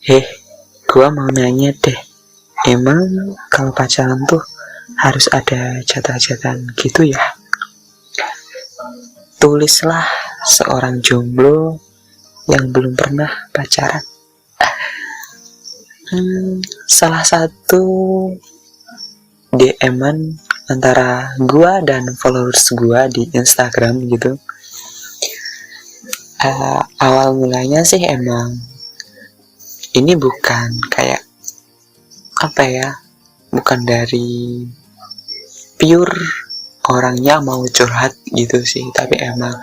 Eh, gua mau nanya deh. Emang kalau pacaran tuh harus ada jatah-jatahan gitu ya? Tulislah seorang jomblo yang belum pernah pacaran. Salah satu DM-an antara gua dan followers gua di Instagram gitu. Awal mulanya sih emang ini bukan kayak apa ya, bukan dari pure orangnya mau curhat gitu sih, tapi emang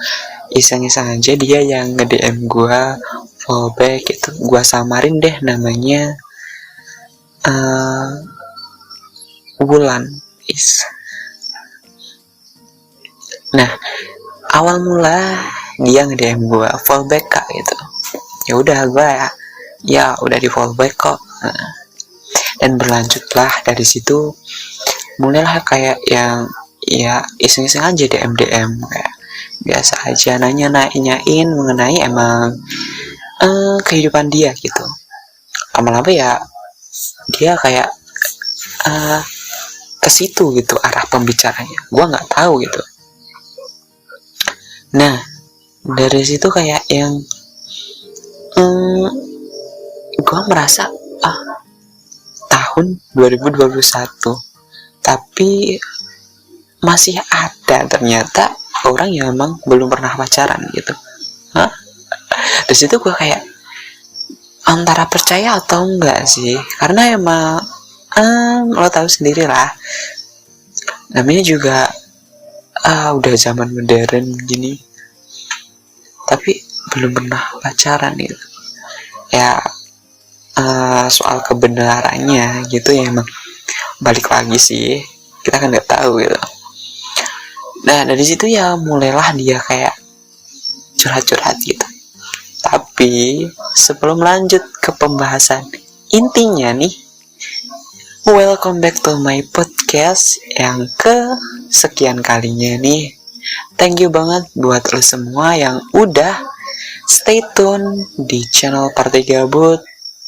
iseng-iseng aja dia yang nge-DM gue fallback gitu. Gue samarin deh namanya Wulan is. Nah, awal mula dia nge-DM gue fallback kak gitu. Ya udah gue ya udah di fallback kok. Dan berlanjutlah dari situ, mulailah kayak yang ya iseng-iseng aja DM kayak biasa aja nanyain mengenai emang kehidupan dia gitu. Lama-lama ya dia kayak ke situ gitu arah pembicaranya, gua nggak tahu gitu. Nah dari situ kayak yang gua merasa tahun 2021 tapi masih ada ternyata orang yang emang belum pernah pacaran gitu. Dari situ gue kayak antara percaya atau enggak sih, karena emang lo tahu sendiri lah, namanya juga udah zaman modern gini tapi belum pernah pacaran gitu ya. Soal kebenarannya gitu ya emang balik lagi sih, kita kan nggak tahu gitu. Nah dari situ ya mulailah dia kayak curhat-curhat gitu. Tapi sebelum lanjut ke pembahasan intinya nih, welcome back to my podcast yang ke sekian kalinya nih. Thank you banget buat lo semua yang udah stay tune di channel Partai Gabut,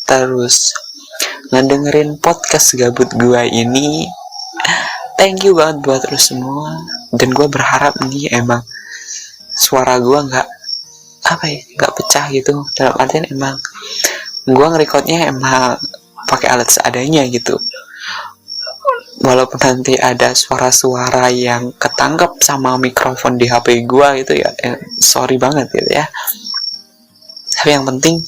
terus ngedengerin podcast gabut gua ini. Thank you banget buat lo semua. Dan gua berharap nih emang suara gua nggak pecah gitu, dalam artian emang gua ngerekodnya emang pakai alat seadanya gitu. Walaupun nanti ada suara-suara yang ketangkep sama mikrofon di HP gua gitu ya, sorry banget gitu ya. Tapi yang penting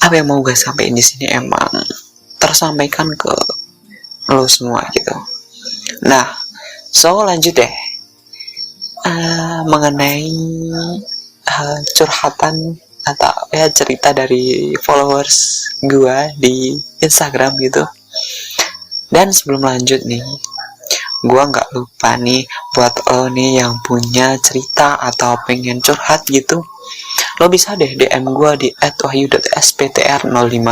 apa yang mau gue sampaikan di sini emang tersampaikan ke lo semua gitu. Nah, so lanjut deh mengenai curhatan atau ya cerita dari followers gue di Instagram gitu. Dan sebelum lanjut nih, gue nggak lupa nih buat lo nih yang punya cerita atau pengen curhat gitu, lo bisa deh DM gue di @wahyu.sptr05.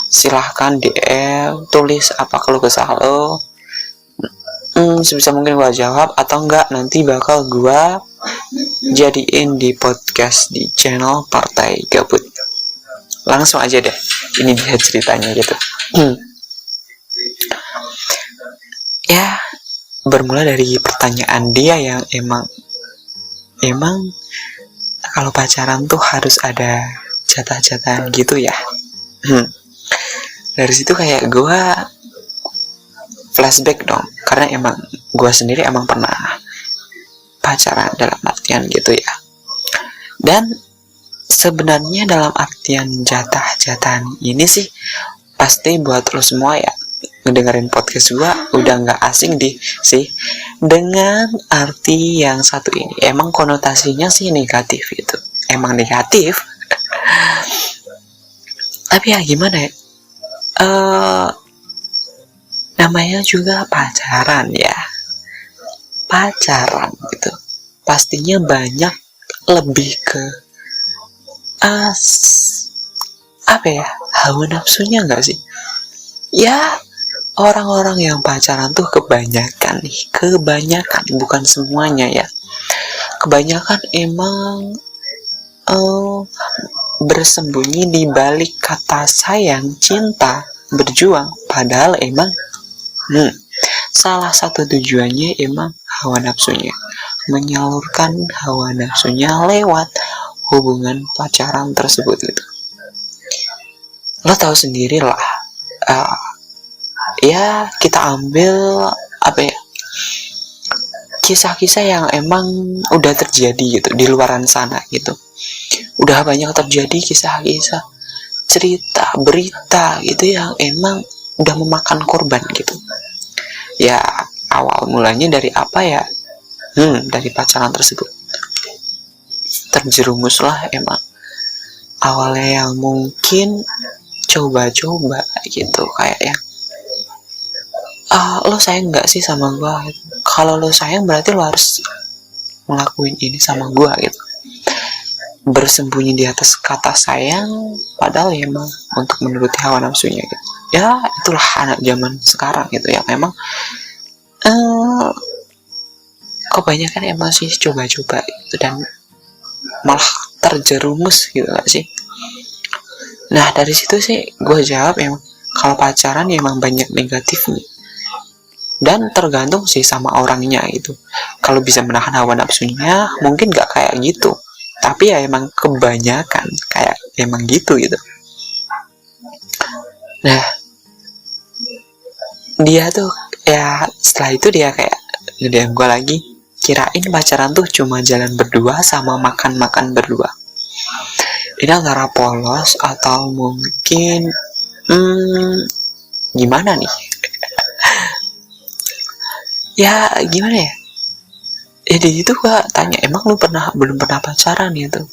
silahkan DM, tulis apa keluh kesah lo. Sebisa mungkin gue jawab, atau enggak nanti bakal gue jadiin di podcast di channel Partai Gabut. Langsung aja deh, ini dia ceritanya gitu. Ya bermula dari pertanyaan dia yang emang kalau pacaran tuh harus ada jatah-jatahan gitu ya. Dari situ kayak gue flashback dong, karena emang gue sendiri emang pernah pacaran dalam artian gitu ya. Dan sebenarnya dalam artian jatah-jatahan ini sih pasti buat lo semua ya ngedengerin podcast gue udah nggak asing sih dengan arti yang satu ini. Emang konotasinya sih negatif gitu, emang negatif. Tapi ya gimana ya, namanya juga pacaran ya, pacaran gitu pastinya banyak lebih ke hawa nafsunya nggak sih ya. Orang-orang yang pacaran tuh kebanyakan bukan semuanya ya, kebanyakan emang bersembunyi di balik kata sayang, cinta, berjuang, padahal emang salah satu tujuannya emang hawa nafsunya, menyalurkan hawa nafsunya lewat hubungan pacaran tersebut gitu. Lo tahu sendiri lah, ya kita ambil apa ya, kisah-kisah yang emang udah terjadi gitu di luaran sana gitu. Udah banyak terjadi kisah-kisah, cerita, berita gitu yang emang udah memakan korban gitu. Ya awal mulanya dari apa ya? Dari pacaran tersebut. Terjerumuslah emang. Awalnya yang mungkin coba-coba gitu, kayak yang lo sayang nggak sih sama gue? Kalau lo sayang berarti lo harus ngelakuin ini sama gue gitu. Bersembunyi di atas kata sayang, padahal ya emang untuk menuruti hawa nafsunya gitu. Ya itulah anak zaman sekarang gitu, yang emang kebanyakan emang sih coba-coba gitu, dan malah terjerumus gitu gak sih. Nah dari situ sih gue jawab emang kalau pacaran ya emang banyak negatifnya, dan tergantung sih sama orangnya gitu. Kalau bisa menahan hawa nafsunya mungkin gak kayak gitu, tapi ya emang kebanyakan kayak emang gitu. Nah dia tuh ya setelah itu dia kayak ngediam gue lagi, kirain pacaran tuh cuma jalan berdua sama makan-makan berdua. Ini antara polos atau mungkin gimana nih ya gimana ya. Di situ gua tanya, emang lu belum pernah pacaran gitu?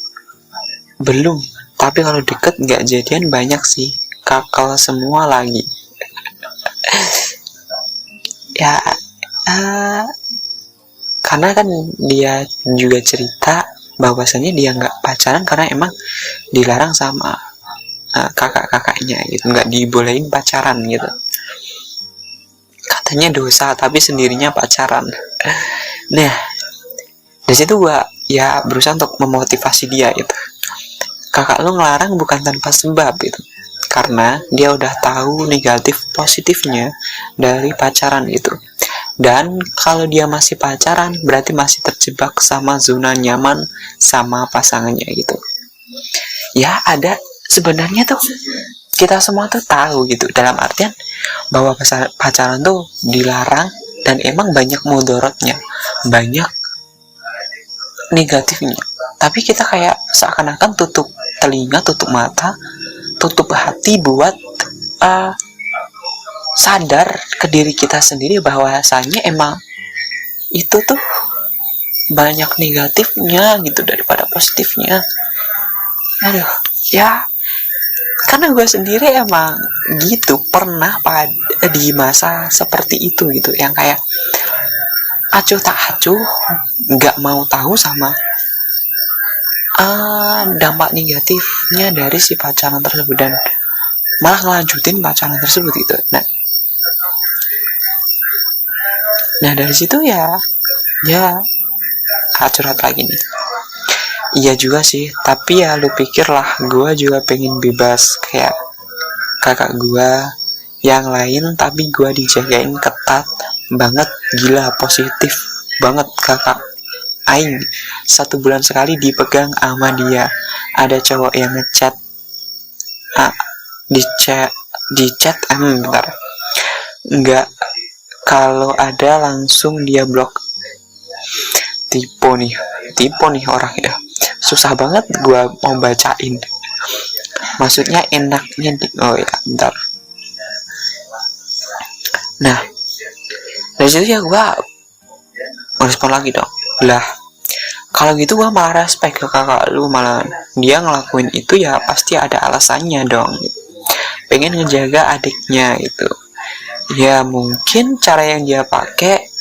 Belum, tapi kalau deket nggak jadian banyak sih, kakal semua lagi. Ya karena kan dia juga cerita bahwasannya dia nggak pacaran karena emang dilarang sama kakak-kakaknya gitu, nggak dibolehin pacaran gitu. Katanya dosa, tapi sendirinya pacaran. Nah dari situ gua ya berusaha untuk memotivasi dia gitu. Kakak lu ngelarang bukan tanpa sebab gitu, karena dia udah tahu negatif positifnya dari pacaran itu. Dan kalau dia masih pacaran berarti masih terjebak sama zona nyaman sama pasangannya gitu. Ya ada sebenarnya tuh kita semua tuh tahu gitu, dalam artian bahwa pacaran tuh dilarang dan emang banyak mudorotnya, banyak negatifnya. Tapi kita kayak seakan-akan tutup telinga, tutup mata, tutup hati buat sadar ke diri kita sendiri bahwasanya emang itu tuh banyak negatifnya gitu daripada positifnya. Aduh ya, karena gue sendiri emang gitu pernah di masa seperti itu gitu, yang kayak acuh tak acuh, nggak mau tahu sama dampak negatifnya dari si pacaran tersebut, dan malah ngelanjutin pacaran tersebut gitu. Nah dari situ ya curhat lagi nih. Iya juga sih, tapi ya lu pikir lah, gue juga pengen bebas kayak kakak gue yang lain, tapi gue dijagain ketat banget, gila positif banget kakak aing. 1 bulan sekali dipegang sama dia. Ada cowok yang ngechat di chat bentar, enggak, kalau ada langsung dia blok. Tipe nih orang ya, susah banget gue mau bacain, maksudnya enaknya oh ya bentar. Nah dari situ ya gue merespon lagi dong, lah kalau gitu gue malah respect ke kakak lu, malah dia ngelakuin itu ya pasti ada alasannya dong, pengen ngejaga adiknya gitu. Ya mungkin cara yang dia pakai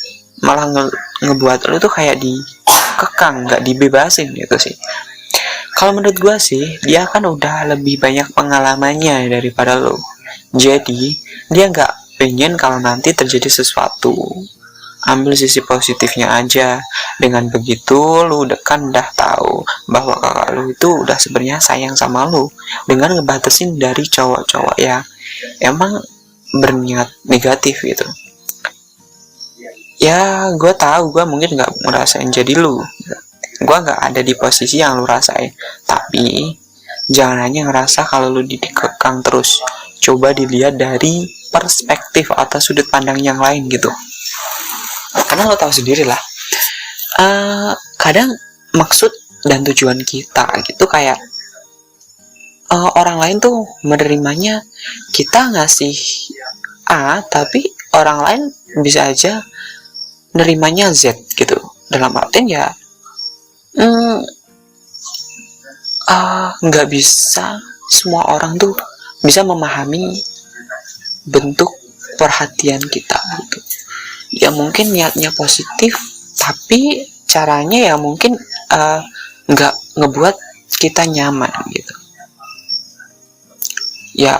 malah ngebuat lu tuh kayak dikekang, nggak dibebasin gitu sih. Kalau menurut gue sih, dia kan udah lebih banyak pengalamannya daripada lu, jadi dia nggak pengen kalau nanti terjadi sesuatu ambil sisi positifnya aja. Dengan begitu lu udah tahu bahwa kakak lu itu udah sebenarnya sayang sama lu, dengan ngebatasin dari cowok-cowok yang emang berniat negatif gitu. Ya gue tahu gue mungkin nggak ngerasain jadi lu, gue nggak ada di posisi yang lu rasain, tapi jangan hanya ngerasa kalau lu dikekang terus. Coba dilihat dari perspektif atau sudut pandang yang lain gitu. Karena lo tahu sendiri lah, kadang maksud dan tujuan kita gitu kayak orang lain tuh menerimanya kita ngasih A, tapi orang lain bisa aja nerimanya Z gitu. Dalam artian ya nggak bisa semua orang tuh bisa memahami bentuk perhatian kita gitu. Ya mungkin niatnya positif, tapi caranya ya mungkin nggak ngebuat kita nyaman gitu. Ya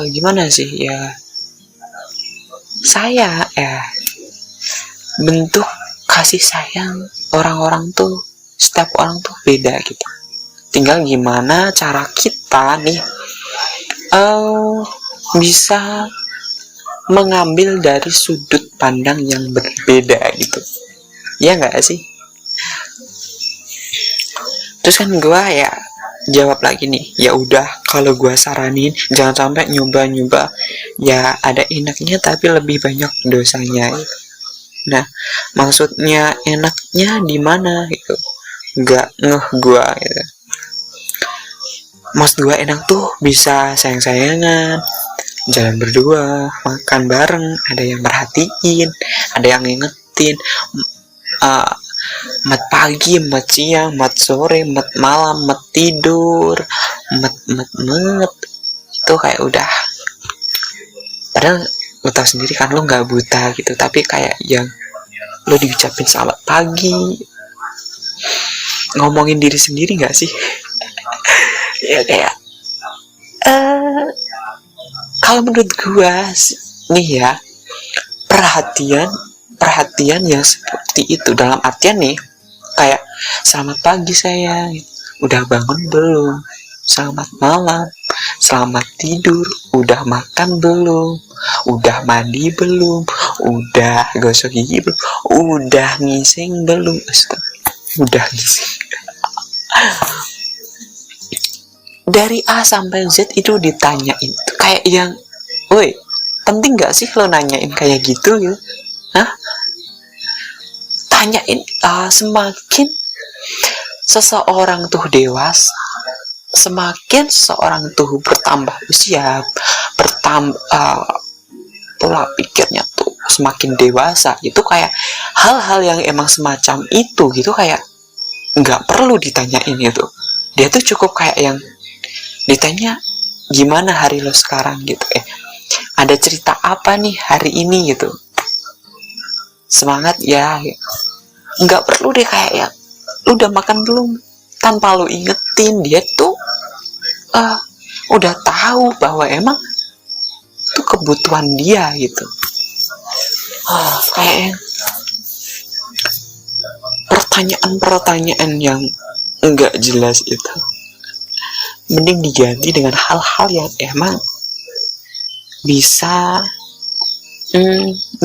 gimana sih ya, saya ya bentuk kasih sayang orang-orang tuh, setiap orang tuh beda gitu. Tinggal gimana cara kita nih bisa mengambil dari sudut pandang yang berbeda gitu, ya nggak sih? Terus kan gue ya jawab lagi nih, ya udah kalau gue saranin jangan sampai nyoba-nyoba, ya ada enaknya tapi lebih banyak dosanya gitu. Nah maksudnya enaknya di mana gitu, nggak ngeh gue gitu. Maksud gue enak tuh bisa sayang-sayangan, jalan berdua, makan bareng, ada yang merhatiin, ada yang ngingetin, mat pagi, mat siang, mat sore, mat malam, mat tidur, mat itu kayak udah. Padahal lo tau sendiri kan lo nggak buta gitu, tapi kayak yang lo diucapin selamat pagi, ngomongin diri sendiri nggak sih? Ya kayak kalau menurut gua nih ya, perhatian yang seperti itu dalam artian nih kayak selamat pagi sayang, udah bangun belum, selamat malam, selamat tidur, udah makan belum, udah mandi belum, udah gosok gigi belum, udah ngising belum, udah ngising. Dari A sampai Z itu ditanyain kayak yang, woi penting gak sih lo nanyain kayak gitu ya? Hah? Tanyain, semakin seseorang tuh dewasa, semakin seseorang tuh bertambah usia, pola pikirnya tuh semakin dewasa, itu kayak hal-hal yang emang semacam itu gitu kayak nggak perlu ditanyain gitu. Dia tuh cukup kayak yang ditanya gimana hari lo sekarang gitu, ada cerita apa nih hari ini gitu, semangat ya, nggak perlu deh kayak ya lu udah makan belum, tanpa lu ingetin dia tuh udah tahu bahwa emang itu kebutuhan dia gitu. Kayak pertanyaan-pertanyaan yang nggak jelas itu mending diganti dengan hal-hal yang emang bisa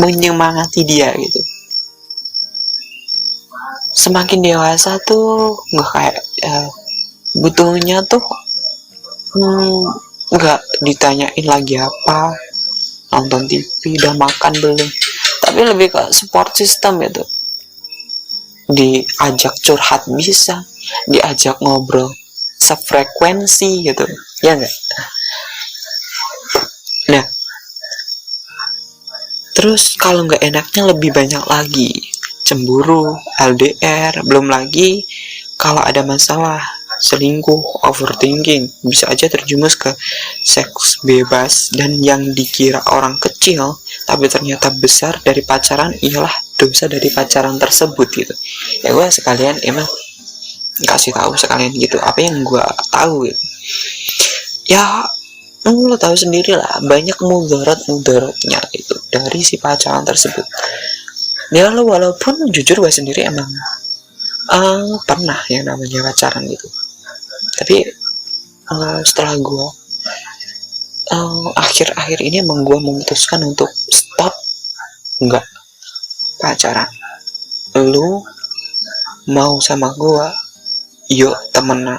menyemangati dia gitu. Semakin dewasa tuh nggak kayak butuhnya tuh nggak ditanyain lagi apa, nonton TV udah makan belum, tapi lebih ke support system gitu. Diajak curhat bisa, diajak ngobrol sefrekuensi gitu, ya nggak? Nah terus kalau nggak enaknya lebih banyak lagi, cemburu, LDR, belum lagi kalau ada masalah selingkuh, overthinking, bisa aja terjumus ke seks bebas, dan yang dikira orang kecil tapi ternyata besar dari pacaran ialah dosa dari pacaran tersebut gitu. Ya gue sekalian emang kasih tahu sekalian gitu apa yang gue tahu gitu. Ya lo tahu sendiri lah, banyak mudaratnya itu dari si pacaran tersebut. Ya walaupun jujur gue sendiri emang pernah yang namanya pacaran gitu, tapi setelah gue akhir-akhir ini emang gue memutuskan untuk stop, nggak pacaran. Lu mau sama gue, yuk temenan.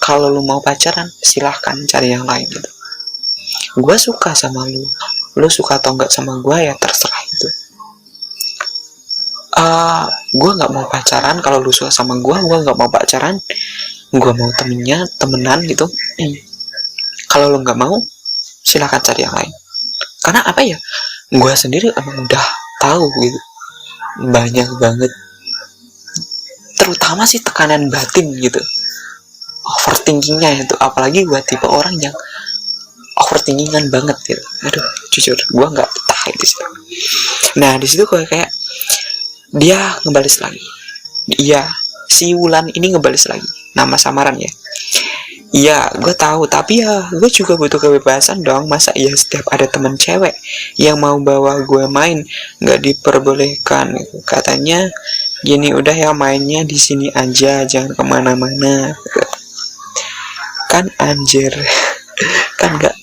Kalau lu mau pacaran, silahkan cari yang lain gitu. Gue suka sama lu suka atau enggak sama gue ya terserah itu. Gue nggak mau pacaran. Kalau lu suka sama gue nggak mau pacaran. Gue mau temenan gitu. Kalau lu nggak mau, silahkan cari yang lain. Karena apa ya? Gue sendiri emang udah tahu gitu, banyak banget, terutama sih tekanan batin gitu, overthinkingnya itu. Apalagi gue tipe orang yang overthinkingan banget gitu. Aduh, jujur gue nggak betah di situ. Nah di situ gue kayak dia ngebales lagi. Iya, si Wulan ini ngebales lagi. Nama samaran ya. Iya, gue tahu, tapi ya gue juga butuh kebebasan dong. Masa iya setiap ada temen cewek yang mau bawa gue main nggak diperbolehkan? Katanya gini, udah ya mainnya di sini aja, jangan kemana-mana. Kan anjir, kan nggak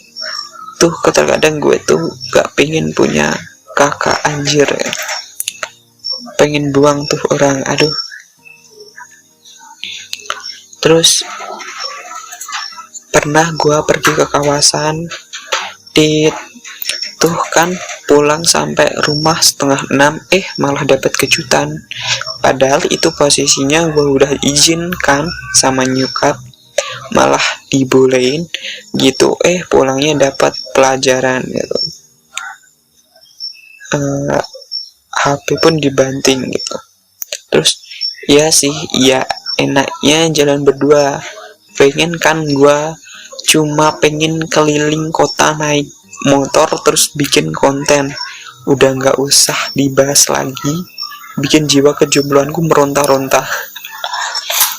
tuh. Kadang gue tuh nggak pengen punya kakak anjir, pengen buang tuh orang. Aduh. Terus pernah gue pergi ke kawasan tuh kan, pulang sampai rumah 5:30, malah dapat kejutan. Padahal itu posisinya gue udah izin kan sama nyokap, malah dibolehin gitu. Pulangnya dapat pelajaran gitu. HP pun dibanting gitu. Terus ya sih, ya enaknya jalan berdua. Pengen kan gue cuma pengen keliling kota naik motor terus bikin konten. Udah nggak usah dibahas lagi, bikin jiwa kejombloanku meronta-ronta.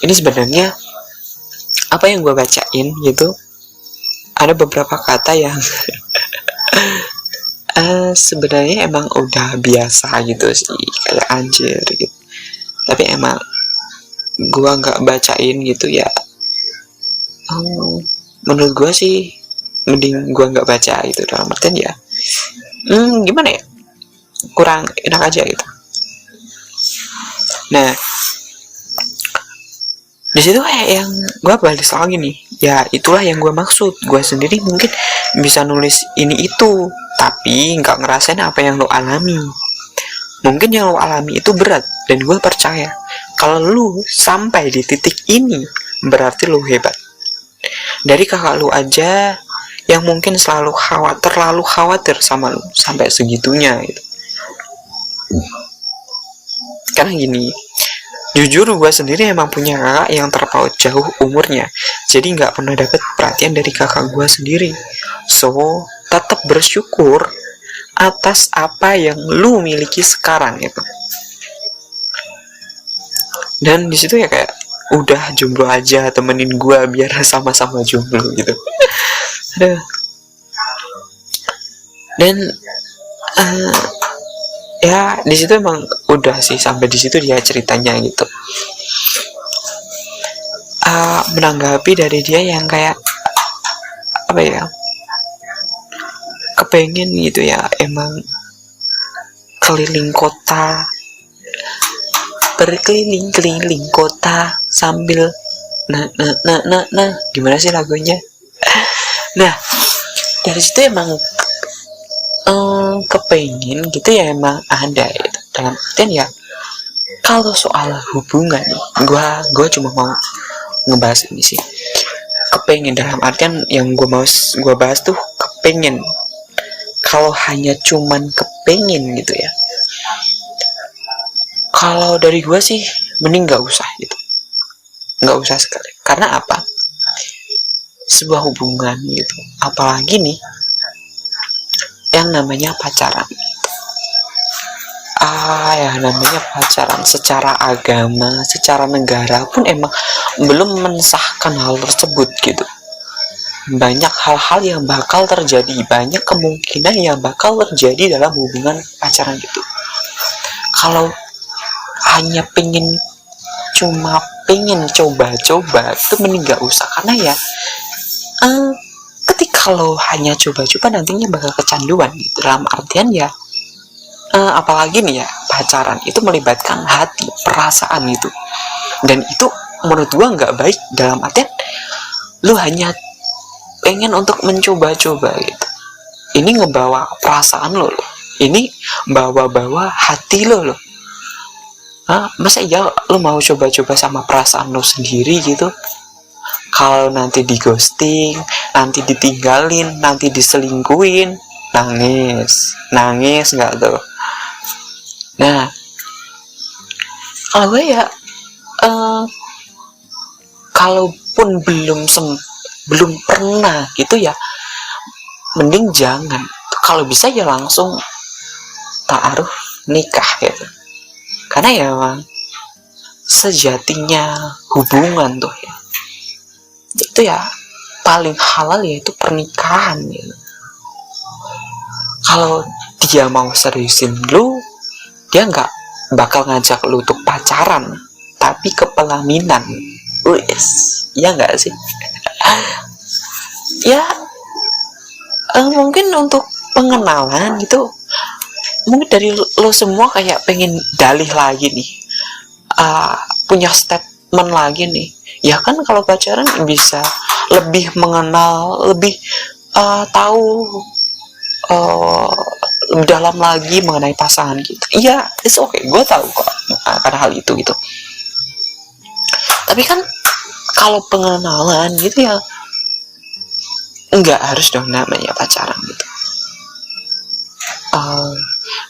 Ini sebenarnya apa yang gue bacain gitu, ada beberapa kata yang sebenarnya emang udah biasa gitu sih, kayak anjir gitu. Tapi emang gue nggak bacain gitu ya. Menurut gue sih mending gue nggak baca gitu, dalam artian ya gimana ya, kurang enak aja gitu. Nah di situ kayak yang gue balik lagi nih, ya itulah yang gue maksud. Gue sendiri mungkin bisa nulis ini itu, tapi nggak ngerasain apa yang lo alami. Mungkin yang lo alami itu berat, dan gue percaya kalau lo sampai di titik ini berarti lo hebat. Dari kakak lu aja yang mungkin terlalu khawatir sama lu sampai segitunya gitu. Karena gini, jujur gue sendiri emang punya kakak yang terpaut jauh umurnya, jadi nggak pernah dapet perhatian dari kakak gue sendiri. So tetap bersyukur atas apa yang lu miliki sekarang gitu. Dan di situ ya kayak udah jomblo aja, temenin gue biar sama-sama jomblo gitu. Aduh. Dan ya di situ emang udah sih, sampai di situ dia ceritanya gitu. Menanggapi dari dia yang kayak apa ya, kepengen gitu ya emang keliling kota, berkeliling-keliling kota sambil nah gimana sih lagunya. Nah dari situ emang kepengen gitu ya, emang ada gitu. Dalam artian ya kalau soal hubungan nih, gue cuma mau ngebahas ini sih, kepengen dalam artian yang gue bahas tuh kepengen. Kalau hanya cuman kepengen gitu ya, kalau dari gue sih mending gak usah gitu, gak usah sekali. Karena apa, sebuah hubungan gitu, apalagi nih yang namanya pacaran, ya namanya pacaran secara agama, secara negara pun emang belum mensahkan hal tersebut gitu. Banyak hal-hal yang bakal terjadi, banyak kemungkinan yang bakal terjadi dalam hubungan pacaran gitu. Kalau hanya cuma pengen coba-coba, itu mending gak usah. Karena ya ketika lo hanya coba-coba nantinya bakal kecanduan gitu. Dalam artian ya apalagi nih ya, pacaran itu melibatkan hati, perasaan gitu. Dan itu menurut gua nggak baik. Dalam artian lo hanya pengen untuk mencoba-coba gitu. Ini ngebawa perasaan lo. Ini bawa hati lo. Masa iya lo mau coba-coba sama perasaan lo sendiri gitu? Kalau nanti di ghosting, nanti ditinggalin, nanti diselingkuhin, nangis nggak tuh? Nah, kalau gue ya, kalaupun belum pernah gitu ya, mending jangan. Kalau bisa ya langsung ta'aruf, nikah gitu. Karena ya memang sejatinya hubungan tuh ya, itu ya paling halal yaitu pernikahan gitu. Kalau dia mau seriusin lu, dia nggak bakal ngajak lu untuk pacaran, tapi ke pelaminan. Ya nggak sih? Ya mungkin untuk pengenalan gitu, mungkin dari lo semua kayak pengen dalih lagi nih, punya statement lagi nih. Ya kan kalau pacaran bisa lebih mengenal, lebih tahu lebih dalam lagi mengenai pasangan gitu. Iya, it's okay, gue tahu kok akan hal itu gitu. Tapi kan kalau pengenalan gitu ya nggak harus dong namanya pacaran gitu.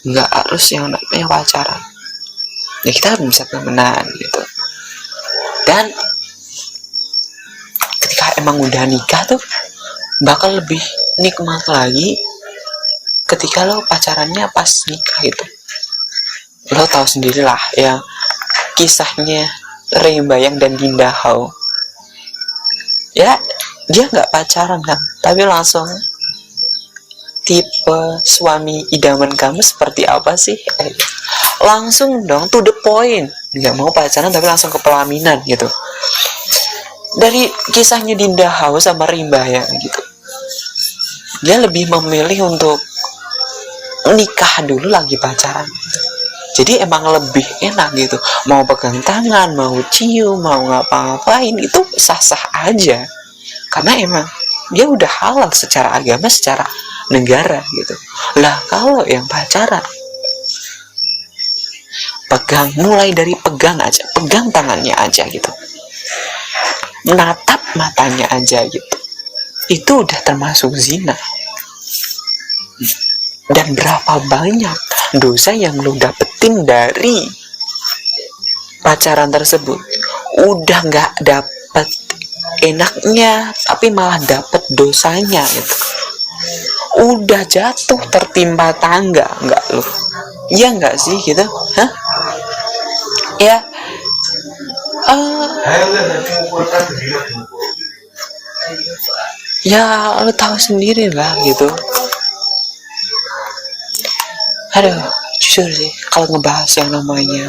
Nggak harus yang namanya pacaran. Ya kita bisa temenan gitu. Dan ketika emang udah nikah tuh bakal lebih nikmat lagi ketika lo pacarannya pas nikah itu. Lo tahu sendirilah ya kisahnya Rembayang dan Dinda Hao. Ya dia nggak pacaran kan, tapi langsung tipe suami idaman kamu seperti apa sih? Langsung dong to the point, nggak mau pacaran tapi langsung ke pelaminan gitu. Dari kisahnya Dinda Hao sama Rembayang gitu, dia lebih memilih untuk nikah dulu lagi pacaran. Jadi emang lebih enak gitu, mau pegang tangan, mau cium, mau ngapa-ngapain itu sah-sah aja, karena emang dia udah halal secara agama, secara negara gitu. Lah kalau yang pacaran, mulai dari pegang aja, pegang tangannya aja gitu, menatap matanya aja gitu, itu udah termasuk zina. Dan berapa banyak dosa yang lo dapetin dari pacaran tersebut. Udah gak dapet enaknya, tapi malah dapet dosanya gitu. Udah jatuh tertimpa tangga, enggak lo? Iya enggak sih gitu? Hah? Ya ya lo tahu sendiri lah gitu. Aduh, jujur sih kalau ngebahas yang namanya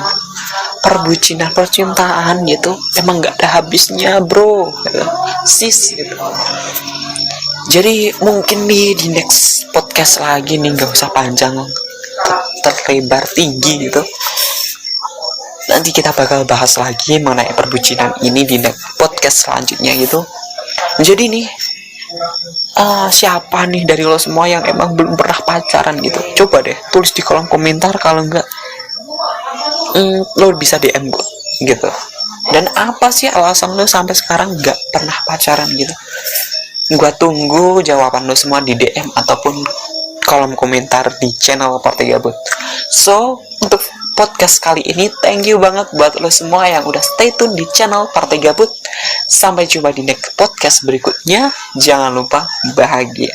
perbucinan, percintaan gitu, emang gak ada habisnya bro gitu. Sis gitu. Jadi mungkin di next podcast lagi nih, gak usah panjang, terlebar tinggi gitu. Nanti kita bakal bahas lagi mengenai perbucinan ini di next podcast selanjutnya gitu. Jadi nih, siapa nih dari lo semua yang emang belum pernah pacaran gitu? Coba deh tulis di kolom komentar. Kalau enggak, lo bisa DM gue gitu. Dan apa sih alasan lo sampai sekarang nggak pernah pacaran gitu? Gue tunggu jawaban lo semua di DM ataupun kolom komentar di channel Partai Gabut. So untuk podcast kali ini, thank you banget buat lo semua yang udah stay tune di channel Partai Gabut. Sampai jumpa di next podcast berikutnya. Jangan lupa bahagia.